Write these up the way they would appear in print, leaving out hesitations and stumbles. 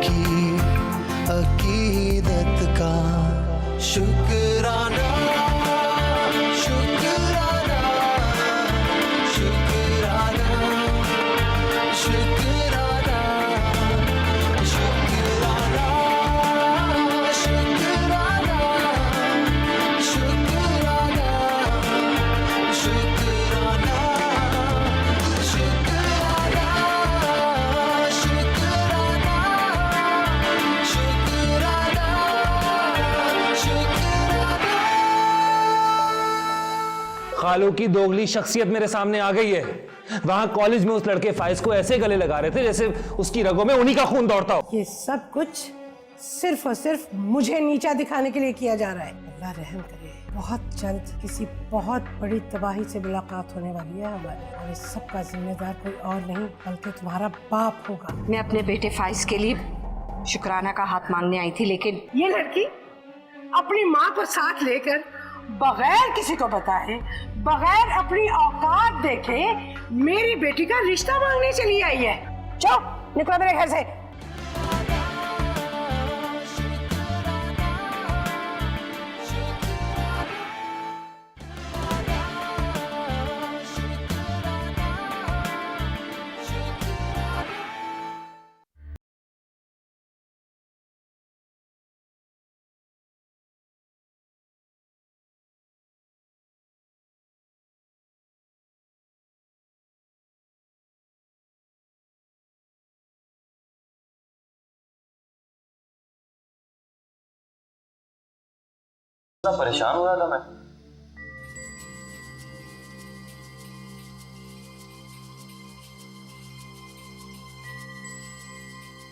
की अकीदत का शुक्राना, शुक्राना, शुक्राना, शुक्राना, शुक्राना, शुक्राना, शुक्राना, शुक्राना, खालू की दोगली शख्सियत मेरे सामने आ गई है। वहां कॉलेज में उस लड़के फाइज को ऐसे गले लगा रहे थे जैसे उसकी रगों में उन्हीं का खून दौड़ता हो। ये सब कुछ सिर्फ और सिर्फ मुझे नीचा दिखाने के लिए किया जा रहा है। अल्लाह रहम करे, बहुत जल्द किसी बहुत बड़ी तबाही से मुलाकात होने वाली है हमारी, और इस सब का जिम्मेदार कोई और नहीं बल्कि तुम्हारा बाप होगा। मैं अपने बेटे फाइज के लिए शुक्राना का हाथ मांगने आई थी, लेकिन ये लड़की अपनी माँ को साथ लेकर बगैर किसी को बताए, बगैर अपनी औकात देखे मेरी बेटी का रिश्ता मांगने चली आई है। चलो निकलो मेरे घर से। परेशान हो रहा था मैं।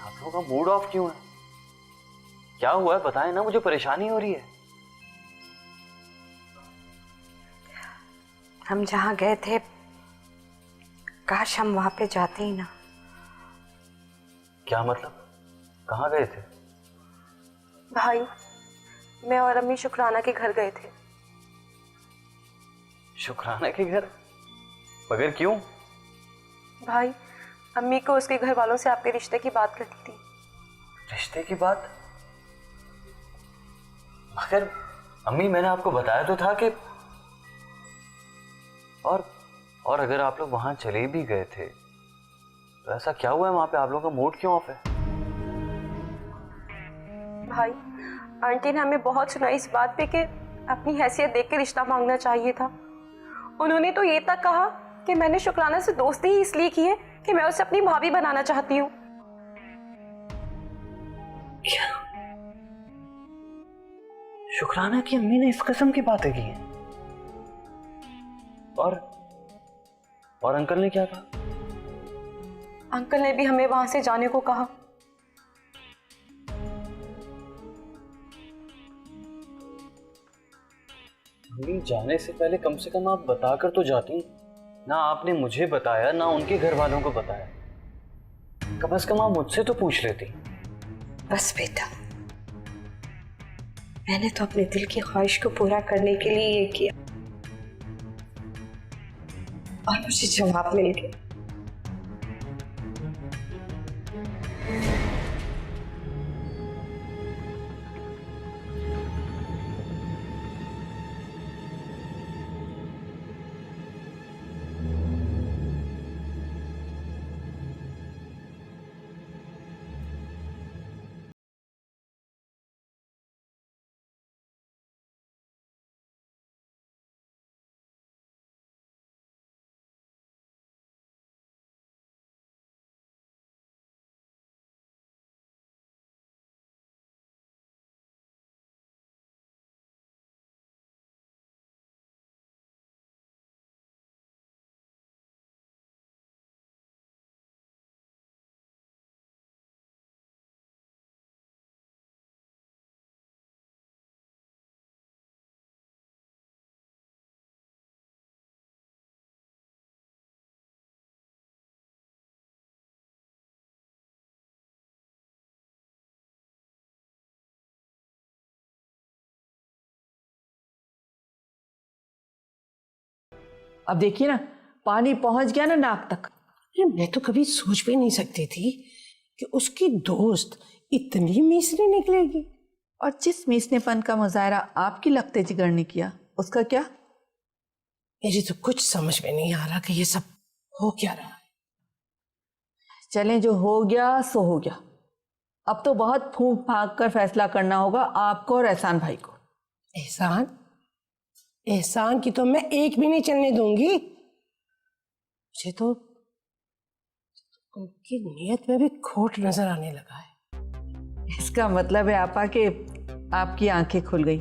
आप लोगों का मूड ऑफ क्यों है? क्या हुआ है बताएं ना, मुझे परेशानी हो रही है। हम जहाँ गए थे काश हम वहां पे जाते ही ना। क्या मतलब? कहाँ गए थे? भाई, मैं और अम्मी शुक्राना के घर गए थे। शुक्राना के घर? मगर क्यों? भाई, अम्मी को उसके घर वालों से आपके रिश्ते की बात करनी थी। रिश्ते की बात? मगर अम्मी, मैंने आपको बताया तो था कि और अगर आप लोग वहां चले भी गए थे तो ऐसा क्या हुआ है वहां पे? आप लोगों का मूड क्यों ऑफ है? भाई, आंटी ने हमें बहुत सुनाई इस बात पे कि अपनी हैसियत देख के रिश्ता मांगना चाहिए था। उन्होंने तो ये तक कहा कि मैंने शुक्राना से दोस्ती ही इसलिए की है कि मैं उसे अपनी भाभी बनाना चाहती हूँ। क्या? शुक्राना की अम्मी ने इस किस्म की बातें की हैं? और अंकल ने क्या कहा? अंकल ने भी हमें वहां से जाने को कहा। अम्मी, जाने से पहले कम से कम आप बताकर तो जाती। ना आपने मुझे बताया, ना उनके घर वालों को बताया। कम से कम आप मुझसे तो पूछ लेती। बस बेटा, मैंने तो अपने दिल की ख्वाहिश को पूरा करने के लिए ये किया और मुझे जवाब मिल गया। अब देखिए ना, पानी पहुंच गया ना नाक तक। मैं तो कभी सोच भी नहीं सकती थी कि उसकी दोस्त इतनी मीसरी निकलेगी। और जिस मीसनेपन का मुजाहरा आपकी लखते जिगर ने किया, उसका क्या? मुझे तो कुछ समझ में नहीं आ रहा कि ये सब हो क्या रहा है। चलें, जो हो गया सो हो गया। अब तो बहुत फूंक फांक कर फैसला करना होगा आपको और एहसान भाई को। एहसान? एहसान की तो मैं एक भी नहीं चलने दूंगी। मुझे तो उनकी नीयत में भी खोट नजर आने लगा है। इसका मतलब है आपा कि आपकी आंखें खुल गई।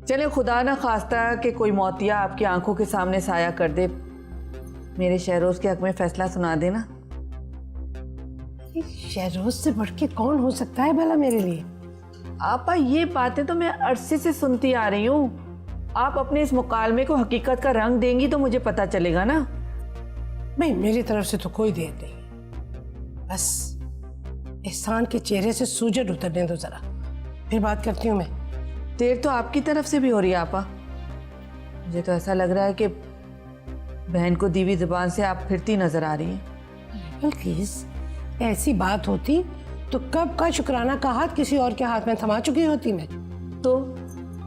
चले, खुदा ना खास्ता कि कोई मौतिया आपकी आंखों के सामने साया कर दे, मेरे शहरोज के हक में फैसला सुना देना। शहरोज से बढ़ के कौन हो सकता है भला मेरे लिए? आपा, ये बातें तो मैं अरसे से सुनती आ रही हूँ। आप अपने इस मुकालमे को हकीकत का रंग देंगी तो मुझे पता चलेगा ना। नहीं, मेरी तरफ से तो कोई देर नहीं, बस एहसान के चेहरे से सूजन उतरने दो जरा, फिर बात करती हूँ मैं। देर तो आपकी तरफ से भी हो रही है आपा। मुझे तो ऐसा लग रहा है कि बहन को दीवी जुबान से आप फिरती नजर आ रही हैं। बिल्किस, ऐसी बात होती तो कब का शुक्राना का हाथ किसी और के हाथ में थमा चुकी होती मैं। तो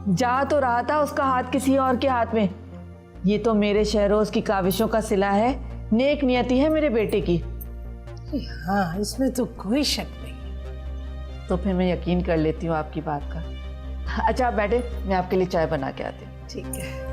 जा तो रहा था उसका हाथ किसी और के हाथ में। ये तो मेरे शहरोज की काविशों का सिला है, नेक नियति है मेरे बेटे की। हाँ, इसमें तो कोई शक नहीं। तो फिर मैं यकीन कर लेती हूँ आपकी बात का। अच्छा, आप बैठे, मैं आपके लिए चाय बना के आती हूँ। ठीक है।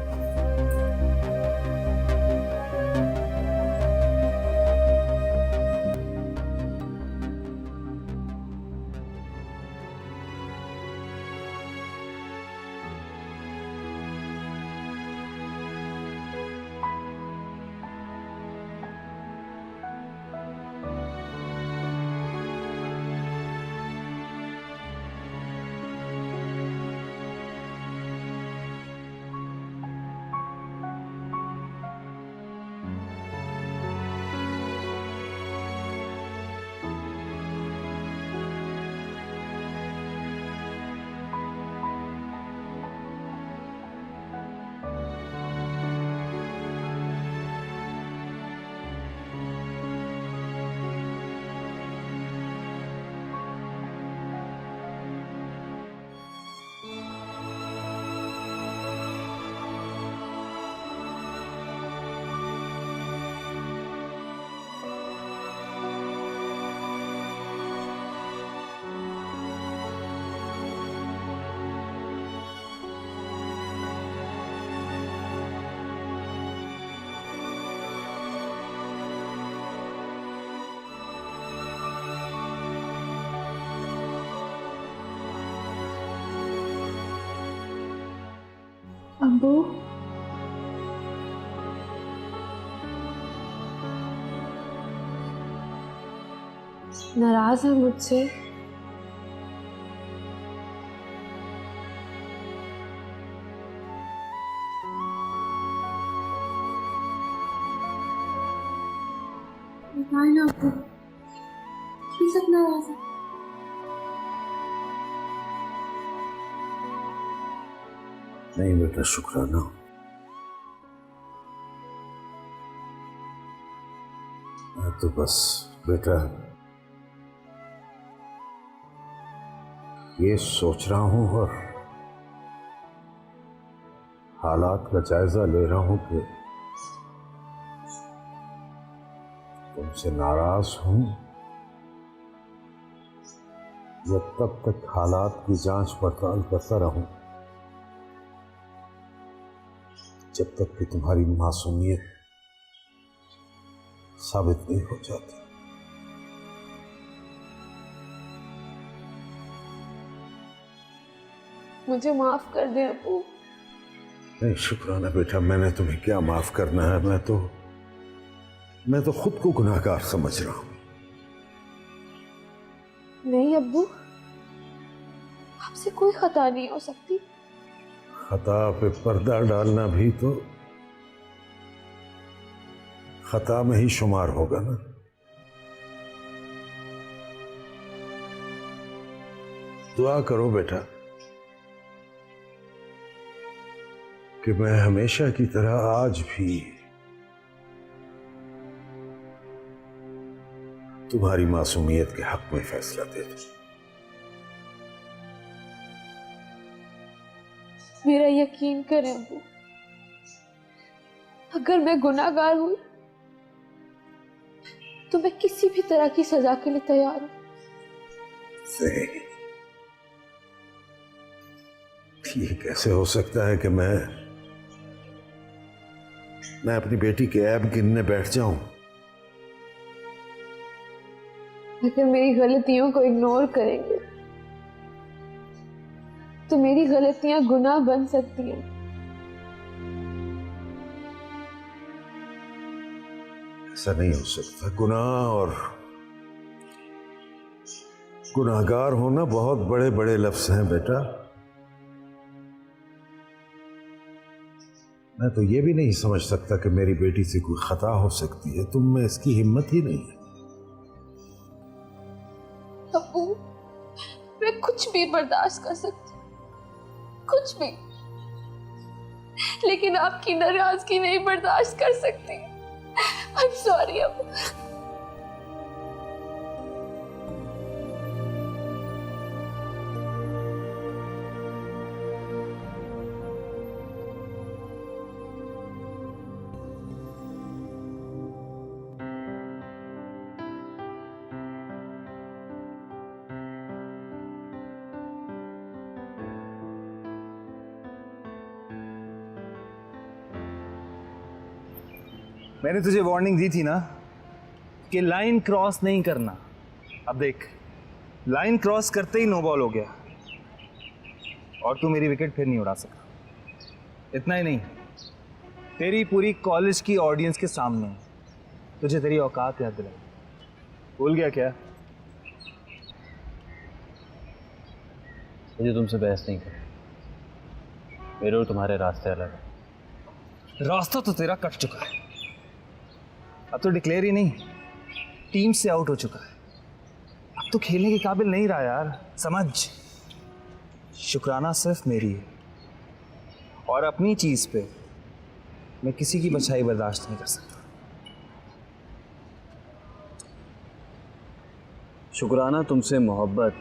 अब्बू, नाराज है मुझसे? बताए ना अब्बू, क्यों सब नाराज है? नहीं बेटा, शुक्राना। मैं तो बस बेटा ये सोच रहा हूं और हालात का जायजा ले रहा हूं कि तुमसे नाराज हूं या तब तक हालात की जांच पड़ताल करता रहूं जब तक कि तुम्हारी मासूमियत साबित नहीं हो जाती। मुझे माफ कर दे अब्बू। नहीं शुक्राना बेटा, मैंने तुम्हें क्या माफ करना है। मैं तो खुद को गुनाहगार समझ रहा हूं। नहीं अब्बू, आपसे कोई खता नहीं हो सकती। खता पे पर्दा डालना भी तो खता में ही शुमार होगा ना। दुआ करो बेटा कि मैं हमेशा की तरह आज भी तुम्हारी मासूमियत के हक में फैसला दे दूं। मेरा यकीन करें अबू, अगर मैं गुनाहगार हुई तो मैं किसी भी तरह की सजा के लिए तैयार हूं। नहीं, ये कैसे हो सकता है कि मैं अपनी बेटी के ऐब गिनने बैठ जाऊं? अगर मेरी गलतियों को इग्नोर करेंगे तो मेरी गलतियां गुनाह बन सकती हैं। ऐसा नहीं हो सकता। गुनाह और गुनाहगार होना बहुत बड़े बड़े लफ्ज हैं बेटा। मैं तो ये भी नहीं समझ सकता कि मेरी बेटी से कोई खता हो सकती है। तुम में इसकी हिम्मत ही नहीं है। अबू, मैं कुछ भी बर्दाश्त कर सकती, कुछ भी, लेकिन आपकी नाराजगी नहीं बर्दाश्त कर सकती। I'm sorry Abu. मैंने तुझे वार्निंग दी थी ना कि लाइन क्रॉस नहीं करना। अब देख, लाइन क्रॉस करते ही नो बॉल हो गया और तू मेरी विकेट फिर नहीं उड़ा सका। इतना ही नहीं, तेरी पूरी कॉलेज की ऑडियंस के सामने तुझे तेरी औकात याद दिलाई। भूल गया क्या? मुझे तुमसे बहस नहीं करनी। मेरे और तुम्हारे रास्ते अलग हैं। रास्ता तो तेरा कट चुका है। अब तो डिक्लेयर ही नहीं, टीम से आउट हो चुका है। अब तो खेलने के काबिल नहीं रहा यार, समझ। शुक्राना सिर्फ मेरी है और अपनी चीज पे मैं किसी की बचाई बर्दाश्त नहीं कर सकता। शुक्राना तुमसे मोहब्बत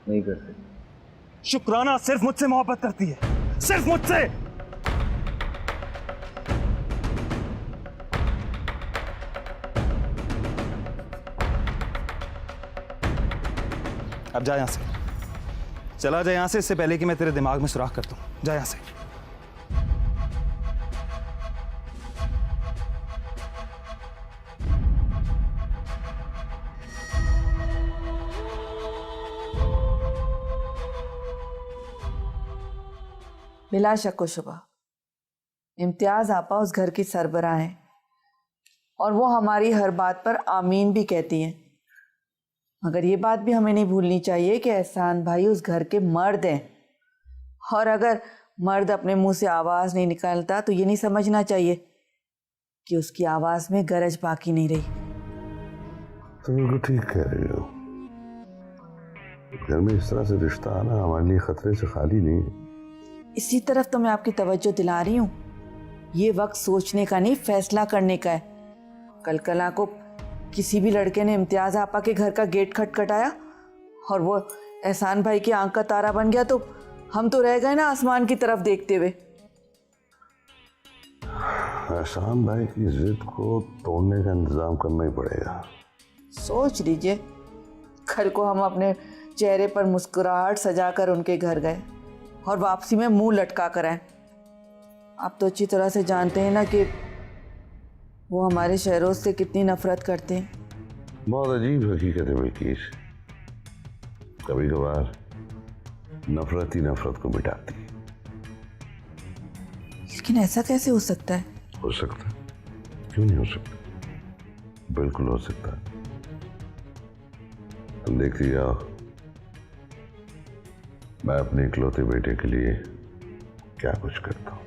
नहीं करती। शुक्राना सिर्फ मुझसे मोहब्बत करती है, सिर्फ मुझसे। अब जा यहां से, चला जा यहां से, इससे पहले कि मैं तेरे दिमाग में सुराख कर दूं। जा यहां से। बिला शक व शुबा इम्तियाज आपा उस घर की सरबराह हैं और वो हमारी हर बात पर आमीन भी कहती हैं। मगर ये बात भी हमें नहीं भूलनी चाहिए कि एहसान भाई उस घर के मर्द हैं, और अगर मर्द अपने मुंह से आवाज़ नहीं निकालता तो ये नहीं समझना चाहिए कि उसकी आवाज़ में गरज बाकी नहीं रही। तुम बिल्कुल ठीक कह रही हो। घर में इस तरह से रिश्ता आना हमारे लिए खतरे से खाली नहीं है। इसी तरफ तो मैं आपकी तवज्जो दिला रही हूँ। ये वक्त सोचने का नहीं, फैसला करने का है। कल कला को किसी भी लड़के ने इम्तियाज आपा के घर का गेट खटखटाया और वो एहसान भाई की आंख का तारा बन गया तो हम तो रह गए ना आसमान की तरफ देखते हुए। एहसान भाई की जिद को तोड़ने का इंतजाम करना ही पड़ेगा। सोच लीजिए, कल को हम अपने चेहरे पर मुस्कुराहट सजाकर उनके घर गए और वापसी में मुंह लटका कर आए। आप तो अच्छी तरह से जानते हैं ना कि वो हमारे शहरोज से कितनी नफरत करते हैं। बहुत अजीब हकीकत है बिल्किस। कभी कभार नफरत ही नफरत को मिटाती है। लेकिन ऐसा कैसे हो सकता है? हो सकता है, क्यों नहीं हो सकता? बिल्कुल हो सकता है। तुम देखती जाओ, मैं अपने इकलौते बेटे के लिए क्या कुछ करता हूँ।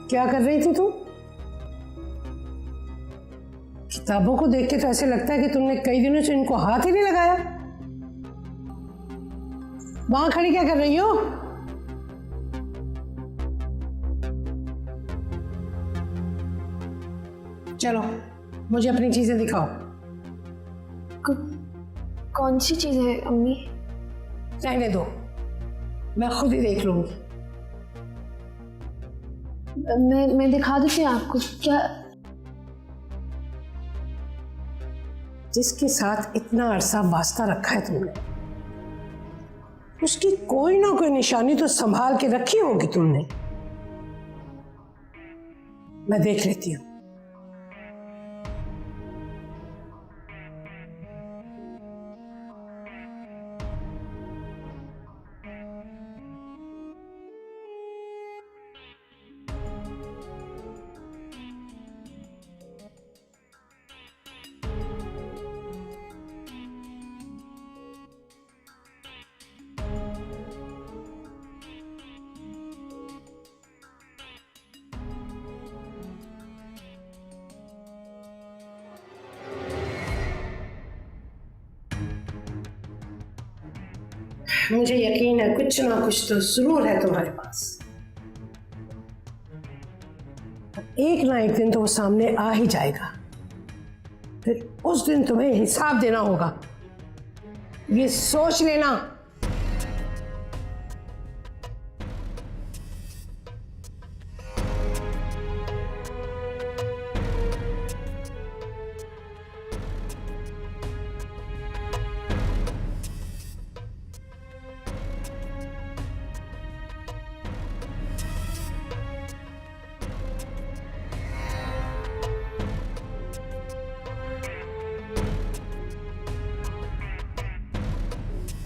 क्या कर रही थी तुम? किताबों को देख के तो ऐसे लगता है कि तुमने कई दिनों से इनको हाथ ही नहीं लगाया। वहां खड़ी क्या कर रही हो? चलो मुझे अपनी चीजें दिखाओ। कौन सी चीज है अम्मी? रहने दो, मैं खुद ही देख लूंगी। मैं दिखा देती हूँ आपको। क्या? जिसके साथ इतना अरसा वास्ता रखा है तुमने, उसकी कोई ना कोई निशानी तो संभाल के रखी होगी तुमने। मैं देख लेती हूँ। मुझे यकीन है कुछ ना कुछ तो जरूर है तुम्हारे पास। एक ना एक दिन तो वो सामने आ ही जाएगा, फिर उस दिन तुम्हें हिसाब देना होगा, ये सोच लेना।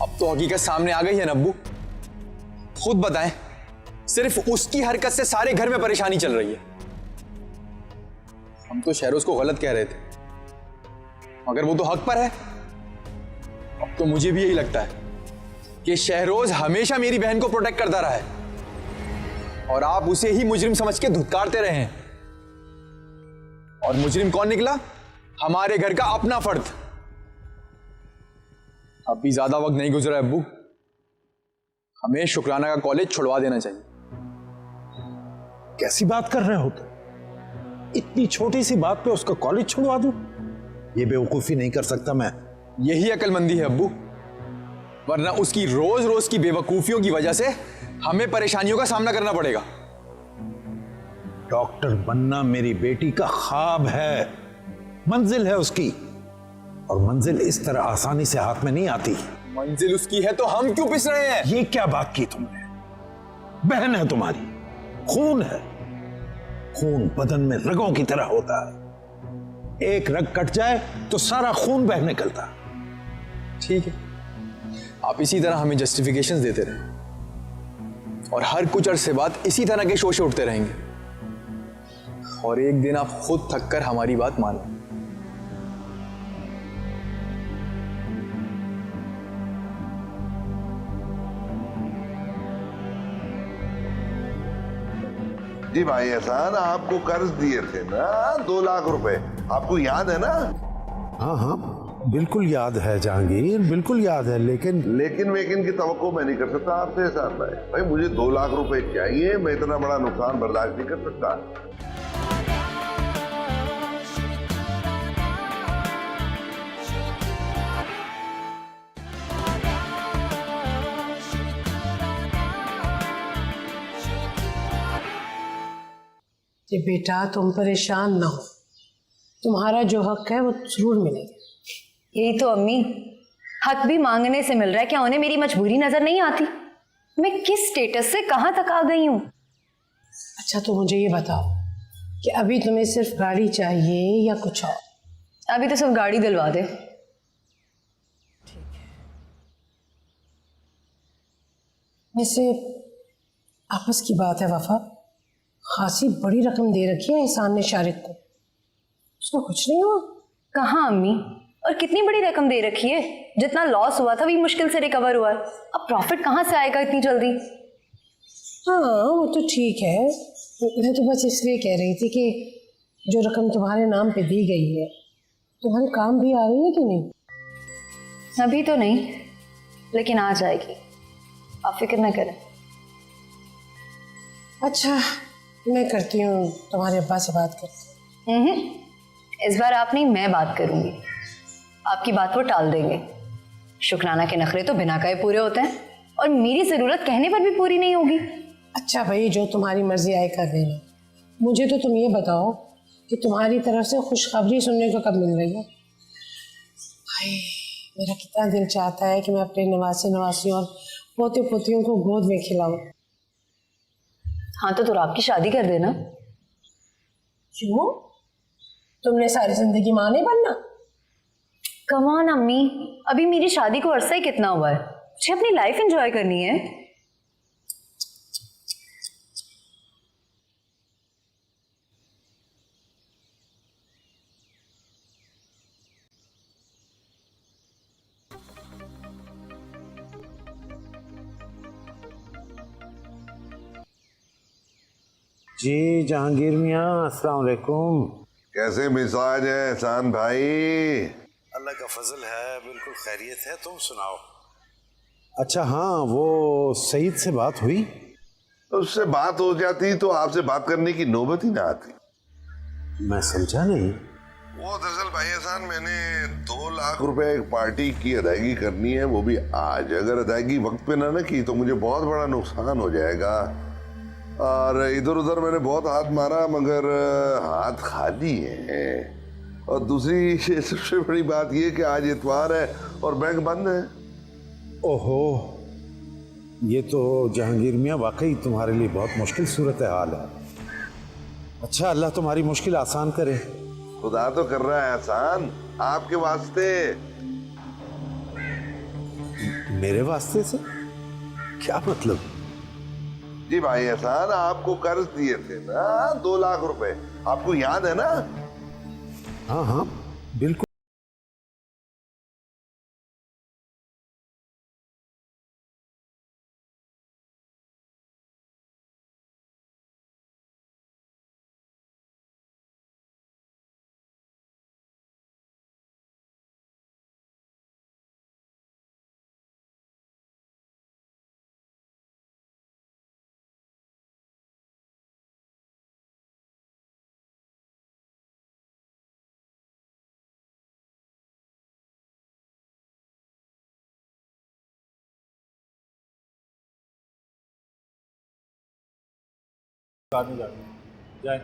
अब तो हकीकत सामने आ गई है नब्बू। खुद बताएं, सिर्फ उसकी हरकत से सारे घर में परेशानी चल रही है। हम तो शहरोज को गलत कह रहे थे, मगर वो तो हक पर है। अब तो मुझे भी यही लगता है कि शहरोज हमेशा मेरी बहन को प्रोटेक्ट करता रहा है और आप उसे ही मुजरिम समझ के धुतकारते रहे हैं। और मुजरिम कौन निकला? हमारे घर का अपना फर्द। अभी ज्यादा वक्त नहीं गुजरा है अब्बू, हमें शुक्राना का कॉलेज छुड़वा देना चाहिए। कैसी बात कर रहे हो तुम? इतनी छोटी सी बात पे उसका कॉलेज छुड़वा दूं? ये बेवकूफी नहीं कर सकता मैं। यही अक्लमंदी है अब्बू, वरना उसकी रोज रोज की बेवकूफियों की वजह से हमें परेशानियों का सामना करना पड़ेगा। डॉक्टर बनना मेरी बेटी का ख्वाब है, मंजिल है उसकी, और मंजिल इस तरह आसानी से हाथ में नहीं आती। मंजिल उसकी है तो हम क्यों पिस रहे हैं? ये क्या बात की तुमने? बहन है तुम्हारी, खून है। खून बदन में रगों की तरह होता है, एक रग कट जाए तो सारा खून बह निकलता। ठीक है, आप इसी तरह हमें जस्टिफिकेशंस देते रहे और हर कुछ अरसे बाद इसी तरह के शोशे उठते रहेंगे, और एक दिन आप खुद थक कर हमारी बात मानो। जी भाई एहसान, आपको कर्ज दिए थे ना 2 लाख रुपए, आपको याद है ना? हाँ हाँ बिल्कुल याद है जहांगीर, बिल्कुल याद है। लेकिन वेकिन की तवक्को मैं नहीं कर सकता आपसे एहसान भाई। मुझे 2 लाख रुपए चाहिए, मैं इतना बड़ा नुकसान बर्दाश्त नहीं कर सकता। जी बेटा तुम परेशान ना हो, तुम्हारा जो हक है वो जरूर मिलेगा। यही तो अम्मी, हक भी मांगने से मिल रहा है, क्या उन्हें मेरी मजबूरी नजर नहीं आती? मैं किस स्टेटस से कहां तक आ गई हूँ। अच्छा तो मुझे ये बताओ कि अभी तुम्हें सिर्फ गाड़ी चाहिए या कुछ और? अभी तो सिर्फ गाड़ी दिलवा दे। वैसे आपस की बात है वफा, खासी बड़ी रकम दे रखी है एहसान ने शारिक को, उसको कुछ नहीं हुआ? कहाँ अम्मी, और कितनी बड़ी रकम दे रखी है? जितना लॉस हुआ था वही मुश्किल से रिकवर हुआ है, अब प्रॉफिट कहाँ से आएगा इतनी जल्दी? हाँ वो तो ठीक है, मैं तो बस इसलिए कह रही थी कि जो रकम तुम्हारे नाम पे दी गई है तुम्हारे काम भी आ रही है कि नहीं? अभी तो नहीं, लेकिन आ जाएगी, आप फिक्र न करें। अच्छा, मैं करती हूँ, तुम्हारे अब्बा से बात करती हूँ। इस बार आप नहीं, मैं बात करूंगी। आपकी बात वो टाल देंगे। शुक्राना के नखरे तो बिना कहे पूरे होते हैं, और मेरी जरूरत कहने पर भी पूरी नहीं होगी। अच्छा भाई, जो तुम्हारी मर्जी आए कर देना। मुझे तो तुम ये बताओ कि तुम्हारी तरफ से खुशखबरी सुनने को कब मिल रही है? भाई मेरा कितना दिल चाहता है कि मैं अपने नवासियों और पोते पोतियों को गोद में खिलाऊं। हाँ तो आपकी शादी कर देना। क्यों? तुमने सारी जिंदगी मां नहीं बनना? कम ऑन अम्मी, अभी मेरी शादी को अरसा ही कितना हुआ है, मुझे अपनी लाइफ एंजॉय करनी है। जी जहांगीर मियाँ, अस्सलाम वालेकुम। कैसे मिजाज है एहसान भाई? अल्लाह का फजल है, बिल्कुल खैरियत है। तुम सुनाओ। अच्छा हाँ, वो सईद से बात हुई? उससे बात हो जाती तो आपसे बात करने की नौबत ही ना आती। मैं समझा नहीं। वो दरअसल भाई एहसान, मैंने 2 लाख रुपए एक पार्टी की अदायगी करनी है, वो भी आज। अगर अदायगी वक्त पे ना की तो मुझे बहुत बड़ा नुकसान हो जाएगा। और इधर उधर मैंने बहुत हाथ मारा, मगर हाथ खाली है। और दूसरी सबसे बड़ी बात यह कि आज इतवार है और बैंक बंद है। ओहो, ये तो जहांगीर मियाँ वाकई तुम्हारे लिए बहुत मुश्किल सूरत हाल है। अच्छा, अल्लाह तुम्हारी मुश्किल आसान करे। खुदा तो कर रहा है आसान, आपके वास्ते। मेरे वास्ते से? क्या मतलब? जी भाई एहसान, आपको कर्ज दिए थे ना 2 लाख रुपए, आपको याद है ना? हाँ हाँ बिल्कुल। जाए।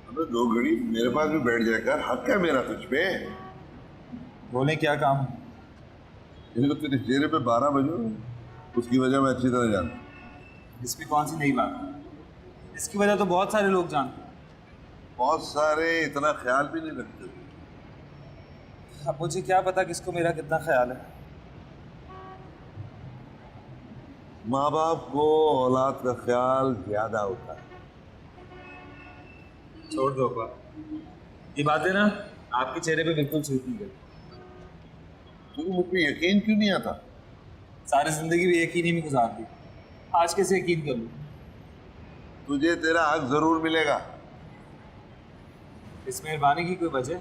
अबे 2 घड़ी मेरे पास भी बैठ जाकर, हक है मेरा तुझ पे। बोले क्या काम? ये तो तेरे चेहरे पे 12 बजे, उसकी वजह मैं अच्छी तरह जानता हूँ। इसमें कौन सी नई बात? इसकी वजह तो बहुत सारे लोग जानते हैं। बहुत सारे इतना ख्याल भी नहीं रखते। अब मुझे क्या पता किसको मेरा कितना ख्याल है। माँ बाप को औलाद का ख्याल ज्यादा होता है। छोड़ दो बात, ये बातें ना आपके चेहरे पे बिल्कुल सूट नहीं करती। तुझे मुझ पे यकीन क्यों नहीं आता? सारी जिंदगी भी यकीन ही में गुजार दी, आज कैसे यकीन कर लूं? तुझे तेरा हक जरूर मिलेगा। इस मेहरबानी की कोई वजह?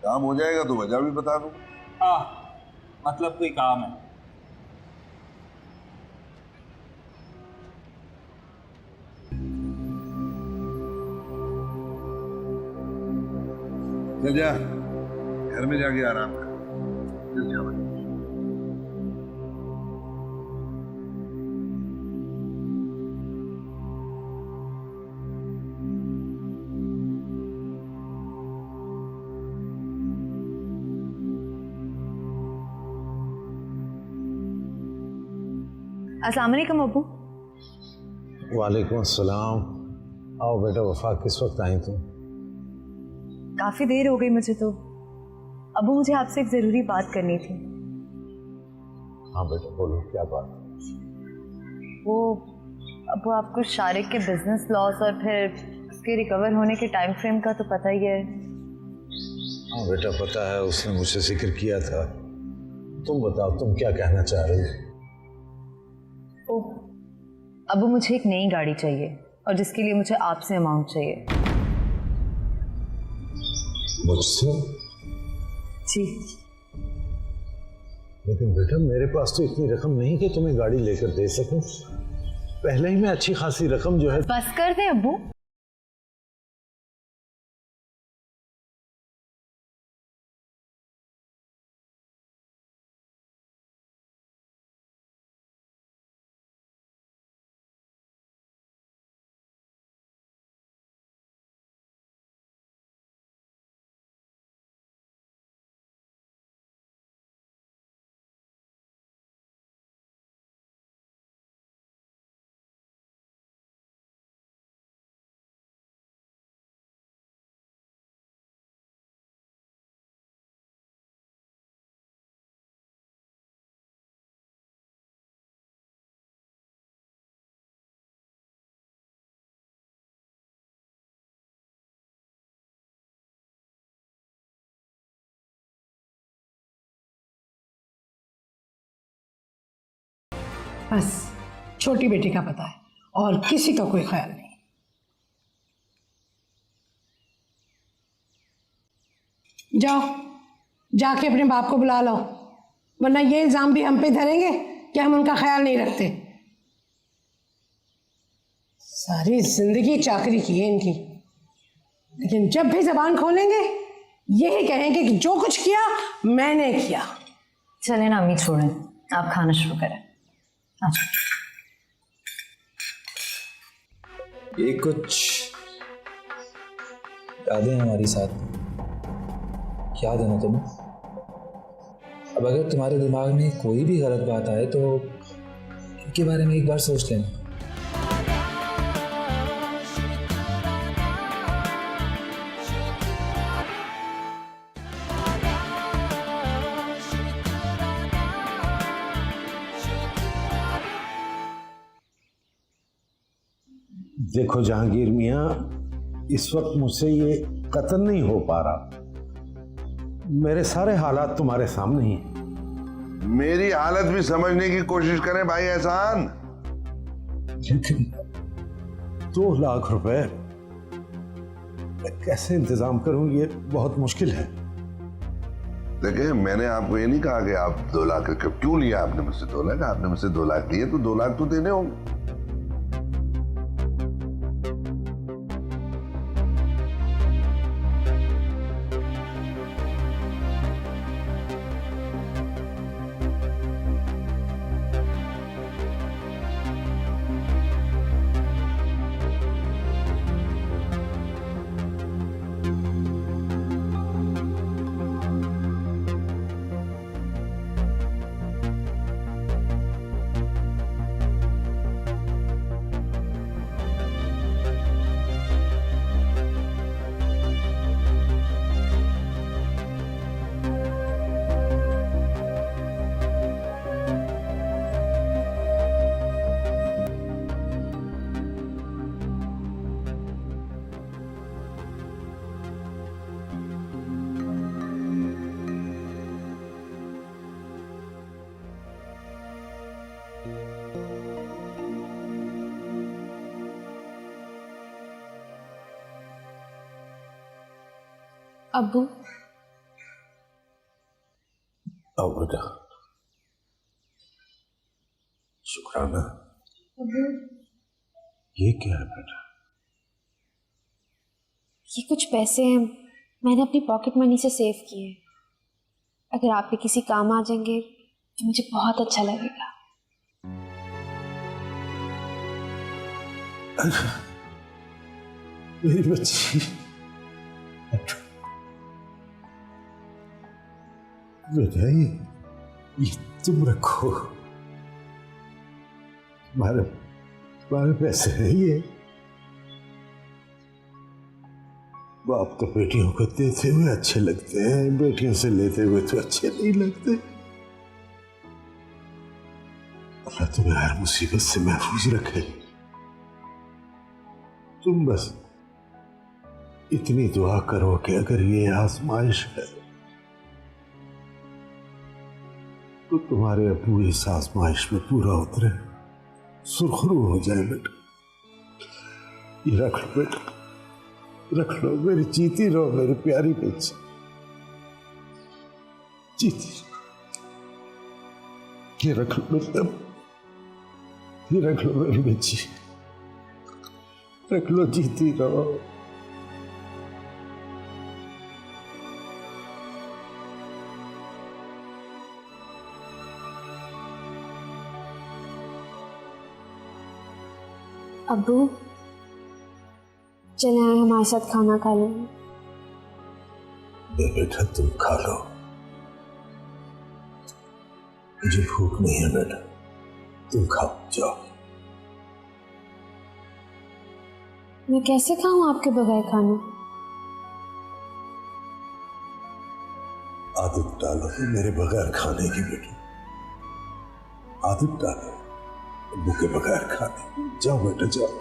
काम हो जाएगा तो वजह भी बता दूं। हाँ, मतलब कोई काम है। चल जा, घर में जाके आराम कर। चल जा भाई। अस्सलाम वालेकुम अब्बू। वालेकुम अस्सलाम। आओ बेटा वफा, किस वक्त आई तुम? काफ़ी देर हो गई मुझे तो। अब्बू मुझे आपसे एक ज़रूरी बात करनी थी। हाँ बेटा बोलो, क्या बात? वो अब्बू, आपको शारिक के बिजनेस लॉस और फिर उसके रिकवर होने के टाइम फ्रेम का तो पता ही है। हाँ बेटा पता है, उसने मुझसे जिक्र किया था। तुम बताओ, तुम क्या कहना चाह रही हो? ओह, अब मुझे एक नई गाड़ी चाहिए और जिसके लिए मुझे आपसे अमाउंट चाहिए। मुझसे? जी। लेकिन बेटा मेरे पास तो इतनी रकम नहीं कि तुम्हें गाड़ी लेकर दे सकूं। पहले ही मैं अच्छी खासी रकम जो है। बस कर दे अब्बू। बस छोटी बेटी का पता है और किसी का कोई ख्याल नहीं। जाओ जाके अपने बाप को बुला लो, वरना ये इल्जाम भी हम पे धरेंगे कि हम उनका ख्याल नहीं रखते। सारी जिंदगी चाकरी की है इनकी, लेकिन जब भी जबान खोलेंगे यही कहेंगे कि जो कुछ किया मैंने किया। चले ना अम्मी, छोड़ें, आप खाना शुरू करें। ये कुछ यादें हमारी साथ, याद है ना तुम्हें? अब अगर तुम्हारे दिमाग में कोई भी गलत बात आए तो इनके बारे में एक बार सोच लेना। देखो जहांगीर मियाँ, इस वक्त मुझसे ये कत्ल नहीं हो पा रहा। मेरे सारे हालात तुम्हारे सामने ही हैं। मेरी हालत भी समझने की कोशिश करें भाई एहसान। लेकिन 2 लाख रुपए मैं कैसे इंतजाम करूं, ये बहुत मुश्किल है। देखिए मैंने आपको ये नहीं कहा कि आप 2 लाख क्यों लिया आपने मुझसे 2 लाख। आपने मुझसे 2 लाख लिए तो 2 लाख तो देने होंगे। अब्बू, आओ बेटा। शुक्राना। अब्बू, ये क्या है बेटा? ये कुछ पैसे हैं, मैंने अपनी पॉकेट मनी से सेव किए हैं। अगर आपके किसी काम आ जाएंगे तो मुझे बहुत अच्छा लगेगा। मेरी बच्ची, बेटा ये तुम रखो, तुम्हारे पैसे है ये। बाप तो बेटियों को देते हुए अच्छे लगते हैं, बेटियों से लेते हुए तो अच्छे नहीं लगते। अल्लाह तुम्हें हर मुसीबत से महफूज रखे। तुम बस इतनी दुआ करो कि अगर ये आजमाइश है तो तुम्हारे अब्बू इस आजमाइश में पूरा उतरे। सुरखरू हो जाए बेटा। ये रख लो बेटा, रख लो, मेरी जीती रहो मेरी प्यारी बच्ची, जीती रहो। ये रख लो बेटा, ये रख लो मेरी बच्ची, रख लो, जीती रहो। अब्बू चले आए हमारे साथ खाना खा लेंगे। बेटा तुम खा लो, मुझे भूख नहीं है बेटा, तुम खाओ, जाओ। मैं कैसे खाऊं आपके बगैर खाना? आदत डालो मेरे बगैर खाने की बेटा, आदत डालो अब्बू के बगैर खाने। जाओ बेटा जाओ।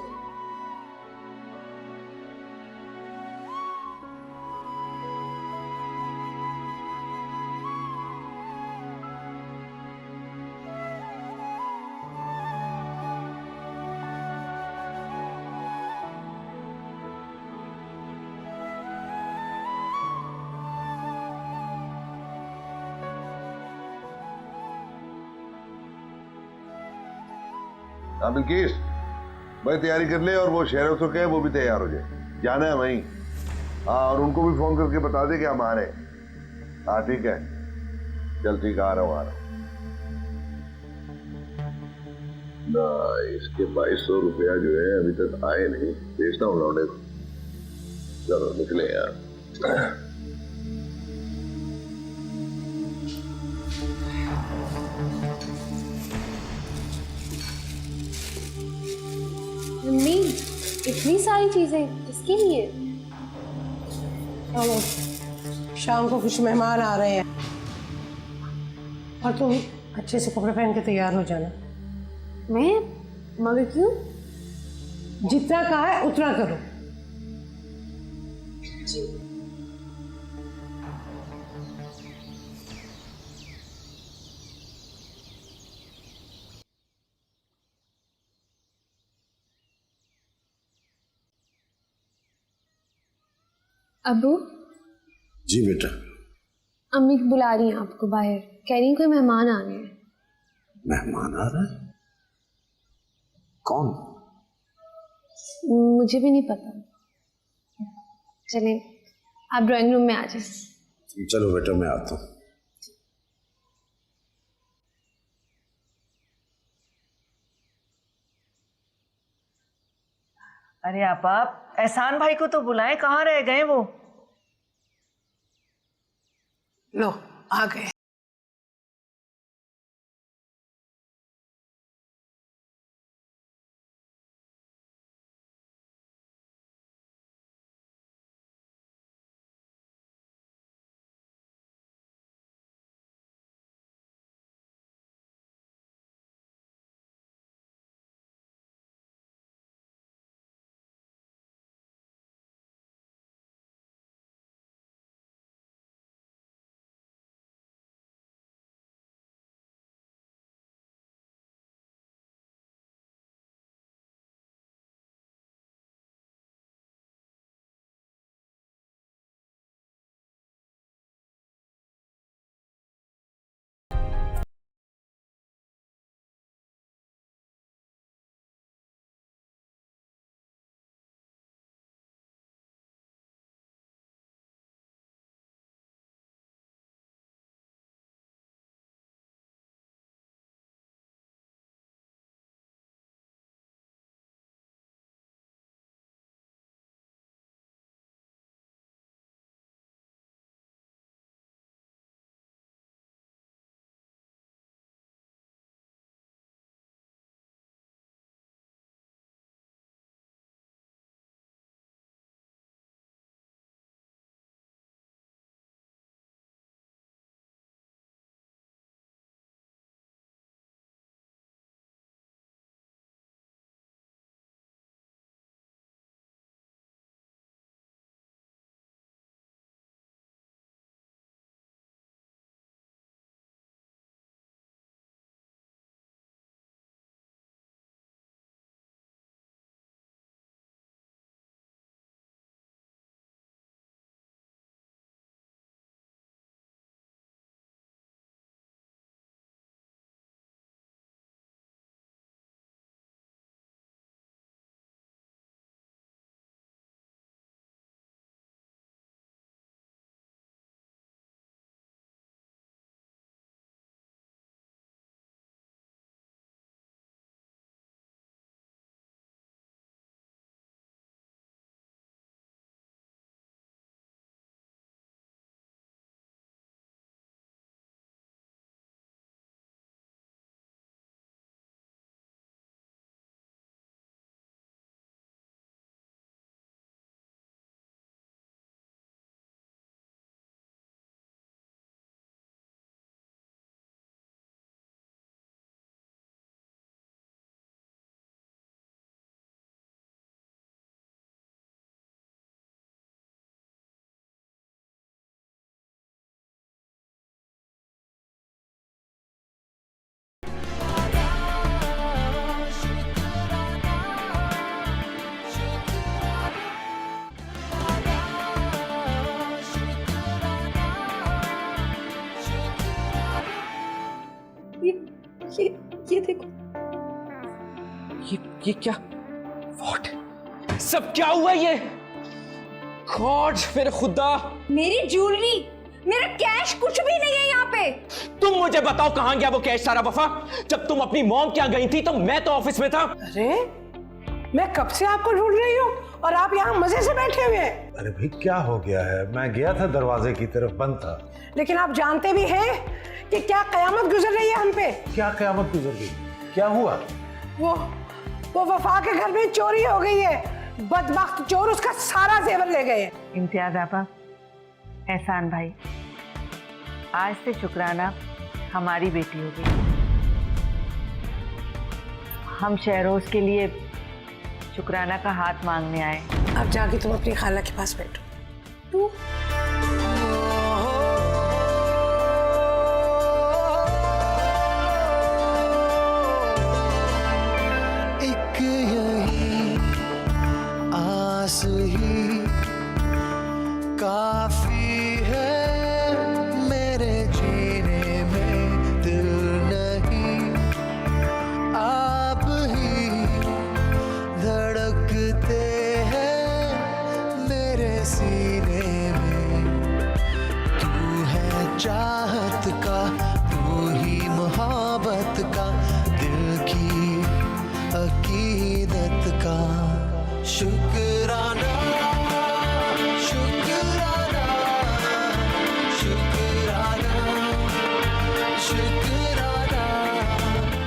हाँ बिल्किस, भाई तैयारी कर ले और वो शहरों से कहे वो भी तैयार हो जाए, जाना है वहीं। हाँ और उनको भी फोन करके बता दे कि हम आ रहे हैं। हाँ ठीक है, चल ठीक है, आ रहा हूँ आ रहा हूँ। ना इसके 2200 रुपया जो है अभी तक आए नहीं, भेजता हूँ लौंडे को। चलो निकले यार। मम्मी इतनी सारी चीजें किसके लिए? चलो, शाम को कुछ मेहमान आ रहे हैं और तुम अच्छे से कपड़े पहन के तैयार हो जाना। मैं? मगर क्यों? जितना कहा है उतना करो। अब्बू जी बेटा। अम्मी बुला रही हैं आपको बाहर, कह रही हैं कोई मेहमान आ रहे हैं। मेहमान आ रहा है? कौन? मुझे भी नहीं पता। चलें आप ड्राइंग रूम में आ जाए। चलो बेटा मैं आता हूँ। अरे आप एहसान भाई को तो बुलाएं, कहाँ रह गए वो? लो आ गए। ये क्या? What? सब क्या हुआ ये? गॉड, मेरे खुदा! मेरी ज्वेलरी, मेरा कैश कुछ भी नहीं है यहाँ पे। तुम मुझे बताओ कहाँ गया वो कैश सारा? वफा, जब तुम अपनी मॉम के यहाँ गई थी तो मैं तो ऑफिस में था। अरे मैं कब से आपको ढूंढ रही हूँ और आप यहाँ मजे से बैठे हुए हैं। अरे भाई क्या हो गया है? मैं गया था दरवाजे की तरफ, बंद था। लेकिन आप जानते भी हैं कि क्या कयामत गुजर रही है हम पे। क्या कयामत गुजर गई? क्या हुआ? वो वफा के घर में चोरी हो गई है। बदबख्त चोर उसका सारा जेवर ले गए। इम्तियाज आपा, एहसान भाई, आज से शुक्राना हमारी बेटी हो गई। हम शहरोज के लिए शुक्राना का हाथ मांगने आए। अब जाके तुम अपनी खाला के पास बैठो। तू एक यही आस ही काफी है मेरे जीने में, दिल नहीं आप ही धड़कते हैं मेरे सीने में। तू है चाहत का, तू ही मोहब्बत का, दिल की अकीदत का शुक्राना।